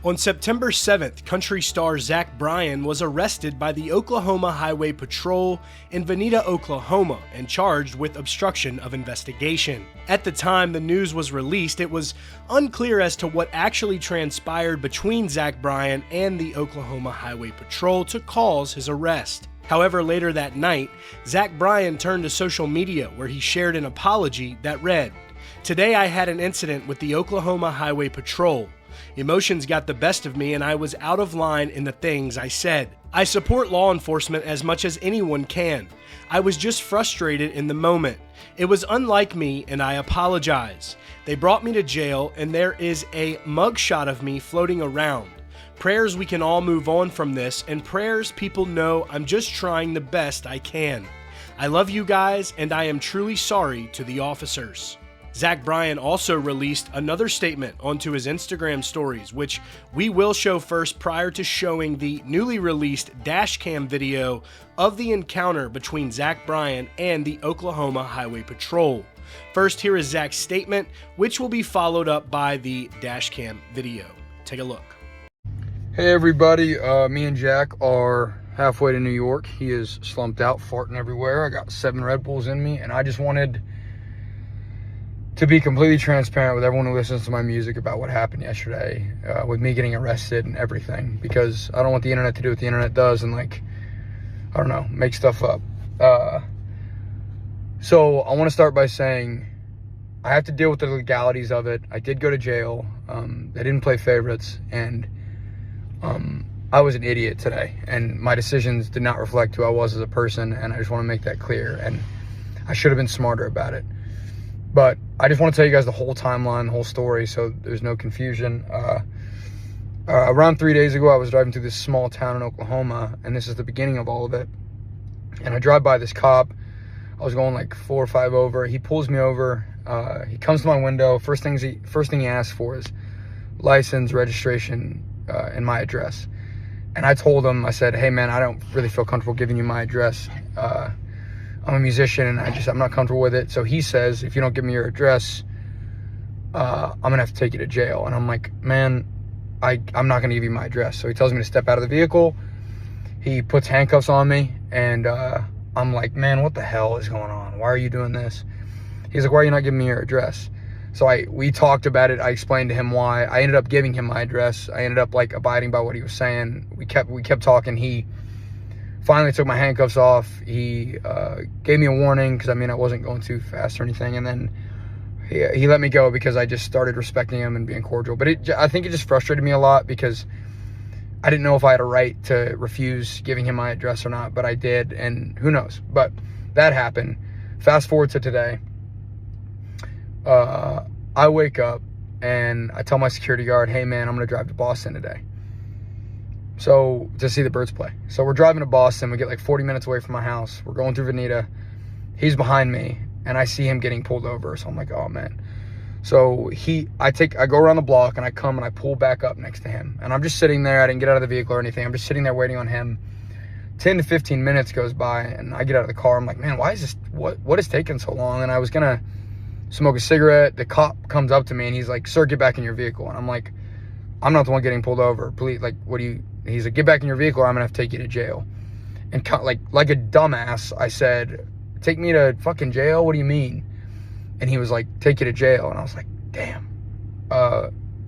On September 7th, country star Zach Bryan was arrested by the Oklahoma Highway Patrol in Veneta, Oklahoma, and charged with obstruction of investigation. At the time the news was released, it was unclear as to what actually transpired between Zach Bryan and the Oklahoma Highway Patrol to cause his arrest. However, later that night, Zach Bryan turned to social media where he shared an apology that read, "Today I had an incident with the Oklahoma Highway Patrol. Emotions got the best of me and I was out of line in the things I said. I support law enforcement as much as anyone can. I was just frustrated in the moment. It was unlike me and I apologize. They brought me to jail and there is a mugshot of me floating around. Prayers we can all move on from this, and prayers people know I'm just trying the best I can. I love you guys and I am truly sorry to the officers." Zach Bryan also released another statement onto his Instagram stories, which we will show first prior to showing the newly released Dashcam video of the encounter between Zach Bryan and the Oklahoma Highway Patrol. First, here is Zach's statement, which will be followed up by the Dashcam video. Take a look. Hey everybody, me and Jack are halfway to New York. He is slumped out, farting everywhere. I got 7 Red Bulls in me, and I just wanted to be completely transparent with everyone who listens to my music about what happened yesterday with me getting arrested and everything, because I don't want the internet to do what the internet does and, like, I don't know, make stuff up. So I want to start by saying I have to deal with the legalities of it. I did go to jail. They didn't play favorites, and I was an idiot today, and my decisions did not reflect who I was as a person, and I just want to make that clear, and I should have been smarter about it. But I just want to tell you guys the whole timeline, the whole story, so there's no confusion. Around 3 days ago, I was driving through this small town in Oklahoma, and this is the beginning of all of it. And I drive by this cop. I was going like 4 or 5 over. He pulls me over. He comes to my window. First thing he asks for is license, registration, and my address. And I told him, I said, "Hey man, I don't really feel comfortable giving you my address. I'm a musician and I'm not comfortable with it." So he says, "If you don't give me your address, I'm gonna have to take you to jail." And I'm like, "Man, I'm not gonna give you my address." So he tells me to step out of the vehicle. He puts handcuffs on me, and I'm like, "Man, what the hell is going on? Why are you doing this?" He's like, "Why are you not giving me your address?" So we talked about it. I explained to him why. I ended up giving him my address. I ended up like abiding by what he was saying. We kept talking. He finally took my handcuffs off. He gave me a warning because I wasn't going too fast or anything, and then he let me go because I just started respecting him and being cordial. But I think it just frustrated me a lot because I didn't know if I had a right to refuse giving him my address or not, but I did, and who knows. But that happened. Fast forward to today. I wake up and I tell my security guard, "Hey man, I'm gonna drive to Boston today, so to see the Birds play." So we're driving to Boston. We get like 40 minutes away from my house. We're going through Veneta. He's behind me and I see him getting pulled over. So I'm like, oh man. So I go around the block and I come and I pull back up next to him, and I'm just sitting there. I didn't get out of the vehicle or anything. I'm just sitting there waiting on him. 10 to 15 minutes goes by and I get out of the car. I'm like, man, why is this, what is taking so long? And I was gonna smoke a cigarette. The cop comes up to me and he's like, "Sir, get back in your vehicle." And I'm like, "I'm not the one getting pulled over. Please, like, he's like, "Get back in your vehicle or I'm gonna have to take you to jail." And like a dumbass, I said, "Take me to fucking jail? What do you mean?" And he was like, "Take you to jail." And I was like, damn.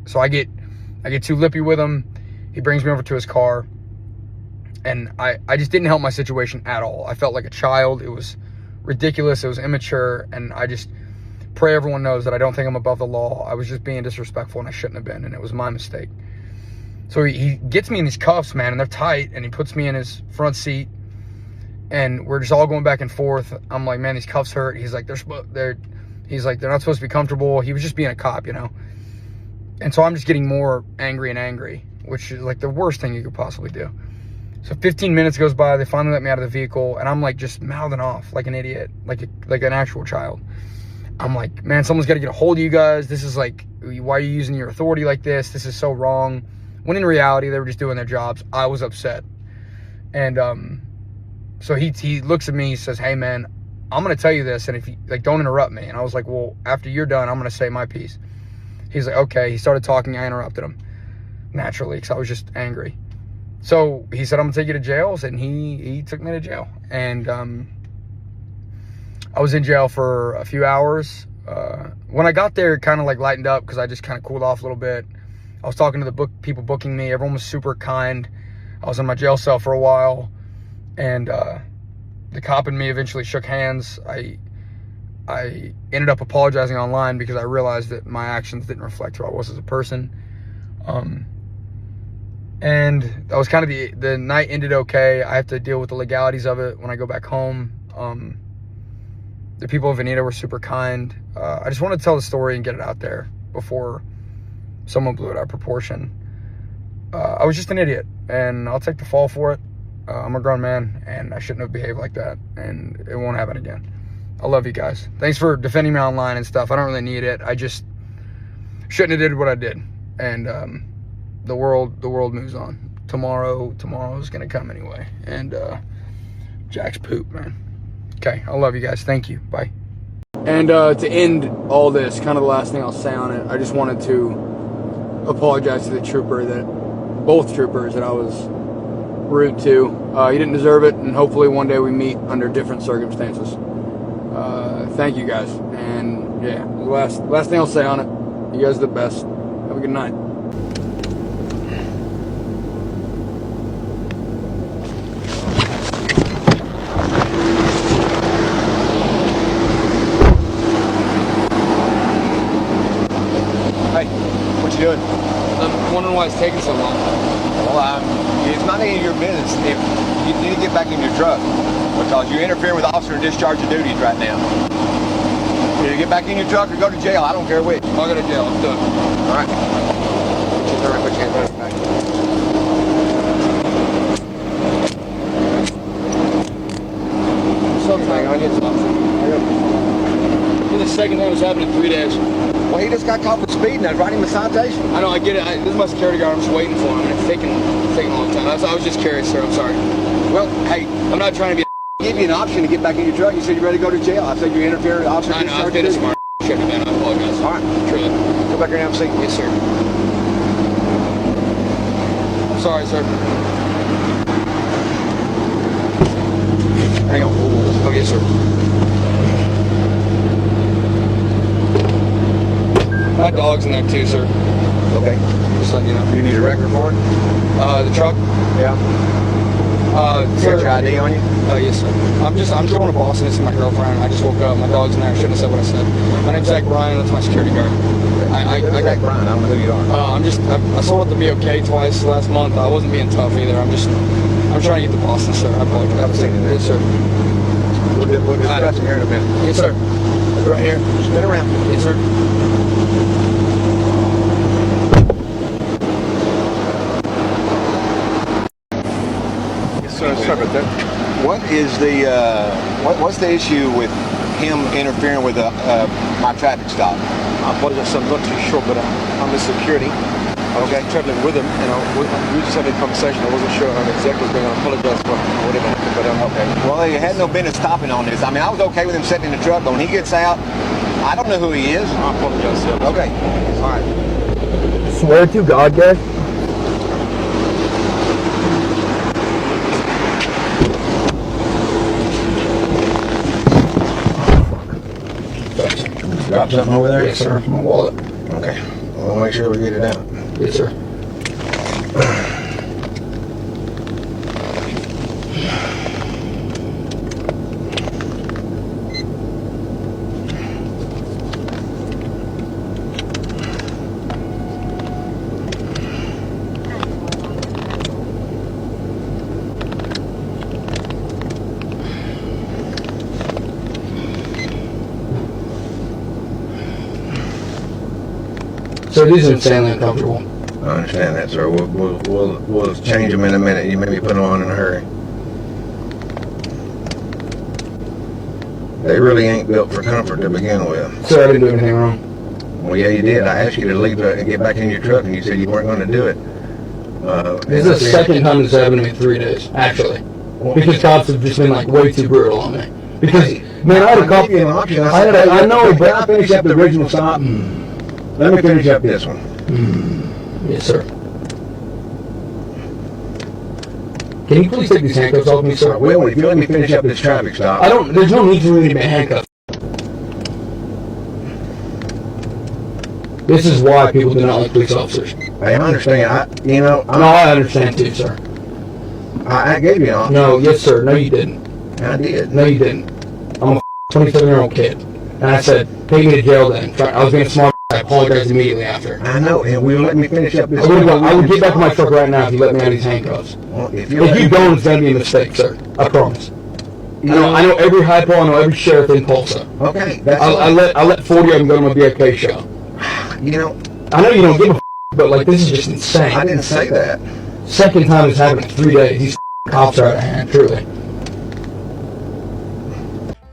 So I get too lippy with him. He brings me over to his car, and I just didn't help my situation at all. I felt like a child. It was ridiculous. It was immature. And I just pray everyone knows that I don't think I'm above the law. I was just being disrespectful and I shouldn't have been, and it was my mistake. So he gets me in these cuffs, man, and they're tight, and he puts me in his front seat, and we're just all going back and forth. I'm like, "Man, these cuffs hurt." He's like, they're not supposed to be comfortable. He was just being a cop, you know. And so I'm just getting more angry and angry, which is like the worst thing you could possibly do. So 15 minutes goes by. They finally let me out of the vehicle, and I'm like just mouthing off like an idiot, like an actual child. I'm like, "Man, someone's got to get a hold of you guys. This is like, why are you using your authority like this? This is so wrong." When in reality, they were just doing their jobs. I was upset. And so he looks at me, he says, "Hey man, I'm going to tell you this, and if you, like, don't interrupt me." And I was like, "Well, after you're done, I'm going to say my piece." He's like, "Okay." He started talking. I interrupted him. naturally, because I was just angry. So he said, I'm gonna take you to jail, and he took me to jail. And I was in jail for a few hours. When I got there, it kind of like lightened up because I just kind of cooled off a little bit. I was talking to the people booking me. Everyone was super kind. I was in my jail cell for a while, and the cop and me eventually shook hands. I ended up apologizing online because I realized that my actions didn't reflect who I was as a person. And that was kind of the night ended okay. I have to deal with the legalities of it when I go back home. The people of Veneta were super kind. I just wanted to tell the story and get it out there before someone blew it out of proportion. I was just an idiot, and I'll take the fall for it. I'm a grown man, and I shouldn't have behaved like that, and it won't happen again. I love you guys. Thanks for defending me online and stuff. I don't really need it. I just shouldn't have did what I did. And the world moves on. Tomorrow's gonna come anyway. And Jack's poop, man. Okay, I love you guys. Thank you. Bye. And to end all this, kind of the last thing I'll say on it, I just wanted to apologize to the trooper, both troopers that I was rude to. He didn't deserve it, and hopefully one day we meet under different circumstances. Thank you guys. And yeah, last thing I'll say on it, you guys are the best. Have a good night. What you doing? I'm wondering why it's taking so long. Well, it's not any of your business. If you need to get back in your truck because you're interfering with officer and discharge of duties right now. Either get back in your truck or go to jail. I don't care which. I'll go to jail. Let's do it. All right. Put your hands back. Hang on, this is the second time it's happened in 3 days. Well, he just got caught for speeding. I was writing him a citation. I know, I get it. This is my security guard. I'm just waiting for him, and it's taking a long time. I was just curious, sir. I'm sorry. Well, hey, I'm not trying to be give you an option to get back in your truck. You said you're ready to go to jail. I said you interfered with officer. I know, I did a smart shit, man. I apologize. All right. Truly. Go back here and have a seat. Yes, sir. I'm sorry, sir. Hang on. Oh, yes, sir. My dog's in there too, sir. Okay. Just letting you know. You need a record for it? The truck? Yeah. Sir, your ID on you? Yes, sir. I'm going to Boston. This is my girlfriend. I just woke up. My dog's in there. I shouldn't have said what I said. My name's Zach Bryan. That's my security guard. I got Bryan. I don't know who you are. I sold it to be okay twice last month. I wasn't being tough either. I'm trying to get to Boston, sir. I apologize. Have a seat in there. Yes, sir. We'll discuss it here in a minute. Yes, sir. Right here. Spin around. Yes, sir. Sorry about that. What is the what's the issue with him interfering with my traffic stop? I apologize, I'm not too sure, but I'm the security. I was traveling with him, and we just had a conversation. I wasn't sure exactly what's going on. I apologize for whatever happened, but okay. Well, he had no business stopping on this. I mean, I was okay with him sitting in the truck, but when he gets out, I don't know who he is. I apologize, sir. Okay. All right. Swear to God, guys. Drop something over there? Yes, sir. My wallet. Okay. We'll make sure we get it out. Yes, sir. So it is insanely uncomfortable. I understand that, sir. We'll change them in a minute. You may be putting them on in a hurry. They really ain't built for comfort to begin with. Sir, I didn't do anything wrong. Well, yeah, you did. I asked you to leave and get back in your truck, and you said you weren't going to do it. This is the second time this happened to me in 3 days, actually. Because cops have just been like way too brutal on me. Because, man, I had a couple. I know, but I finished up the original stop. Let me finish up this one. Yes, sir. Can you please take these handcuffs off me, sir? I will if you let me finish up this traffic stop. There's no need for me to be handcuffed. This is why people do not like police officers. I understand. No, I understand too, sir. I gave you an No, yes, sir. No, you didn't. I did. No, you didn't. I'm a 27-year-old kid. And I said, take me to jail then. I was being a smart. I apologized immediately after. I know, and will you let me finish up this? I would get back in my truck right now if you let me out of these handcuffs. Well, if If you don't, it's going to be a mistake, sir. I promise. I know every high pole, I know every sheriff in Tulsa. Okay, I let 40 of them go to my BFK show. You know, I know you don't give a but like this is just insane. I didn't say that. Second time it's happened in 3 days. These cops are out of hand, truly.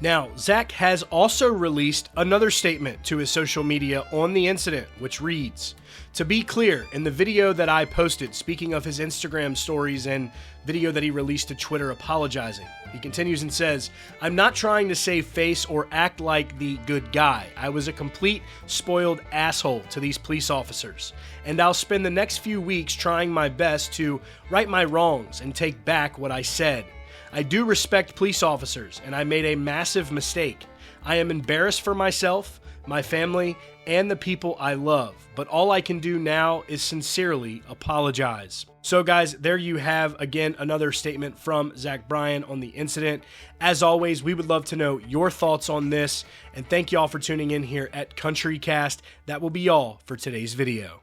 Now, Zach has also released another statement to his social media on the incident, which reads, "To be clear, in the video that I posted, speaking of his Instagram stories and video that he released to Twitter apologizing," he continues and says, "I'm not trying to save face or act like the good guy. I was a complete spoiled asshole to these police officers, and I'll spend the next few weeks trying my best to right my wrongs and take back what I said. I do respect police officers, and I made a massive mistake. I am embarrassed for myself, my family, and the people I love, but all I can do now is sincerely apologize." So guys, there you have, again, another statement from Zach Bryan on the incident. As always, we would love to know your thoughts on this, and thank y'all for tuning in here at CountryCast. That will be all for today's video.